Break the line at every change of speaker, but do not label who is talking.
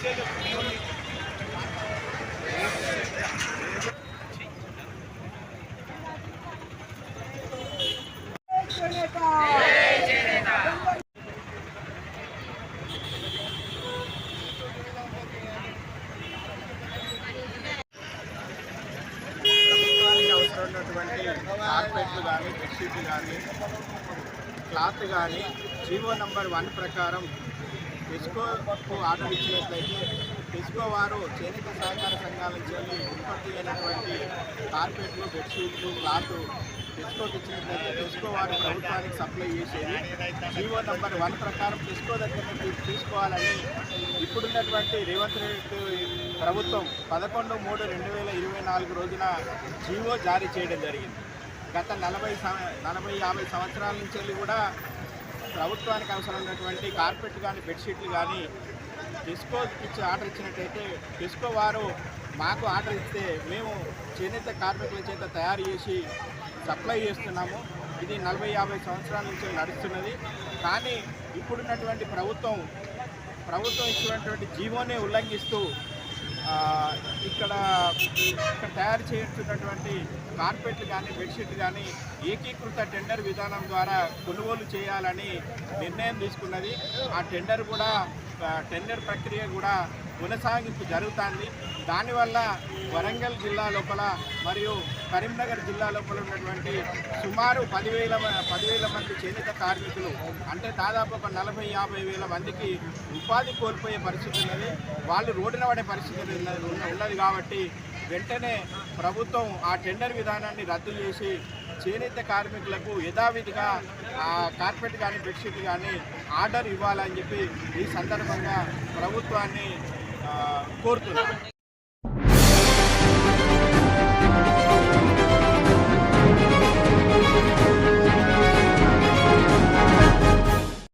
కార్పెట్లు కానీ బెడ్షీట్లు కానీ క్లాత్ కానీ జీవో నంబర్ 1 ప్రకారం టిస్కోకు ఆర్డర్ ఇచ్చినట్లయితే టిస్కో వారు చేనేత సహకార సంఘాల నుంచి ఉత్పత్తి అయినటువంటి కార్పెట్లు బెడ్షీట్లు క్లాత్ టిస్కోకి ఇచ్చినట్లయితే టిస్కో వారు ప్రభుత్వానికి సప్లై చేసేది. జీవో నంబర్ 1 ప్రకారం టిస్కో దగ్గర తీసుకోవాలని ఇప్పుడున్నటువంటి రేవంత్ రెడ్డి ప్రభుత్వం 11/3/2024 రోజున జీవో జారీ చేయడం జరిగింది. గత 40-50 సంవత్సరాల నుంచి కూడా ప్రభుత్వానికి అవసరమైనటువంటి కార్పెట్ కానీ బెడ్షీట్లు కానీ టిస్కో ఇచ్చి ఆర్డర్ ఇచ్చినట్టయితే టిస్కో వారు మాకు ఆర్డర్ ఇస్తే మేము చేనేత కార్మికుల చేత తయారు చేసి సప్లై చేస్తున్నాము. ఇది 40-50 సంవత్సరాల నుంచి నడుస్తున్నది. కానీ ఇప్పుడున్నటువంటి ప్రభుత్వం ఇచ్చినటువంటి జీవోనే ఉల్లంఘిస్తూ ఇక్కడ తయారు చేస్తున్నటువంటి కార్పెట్లు కానీ బెడ్షీట్లు కానీ ఏకీకృత టెండర్ విధానం ద్వారా కొనుగోలు చేయాలని నిర్ణయం తీసుకున్నది. ఆ టెండర్ ప్రక్రియ కూడా కొనసాగింపు జరుగుతుంది. దానివల్ల వరంగల్ జిల్లా లోపల మరియు కరీంనగర్ జిల్లా లోపల ఉన్నటువంటి సుమారు 10,000 మంది చేనేత కార్మికులు అంటే దాదాపు ఒక 40-50 వేల మందికి ఉపాధి కోల్పోయే పరిస్థితి ఉన్నది. వాళ్ళు రోడ్డున పడే పరిస్థితి ఉన్నది. కాబట్టి వెంటనే ప్రభుత్వం ఆ టెండర్ విధానాన్ని రద్దు చేసి చేనేత కార్మికులకు యథావిధిగా కార్పెట్ కానీ బెడ్షీట్ కానీ ఆర్డర్ ఇవ్వాలని చెప్పి ఈ సందర్భంగా ప్రభుత్వాన్ని కోరుతున్నాను.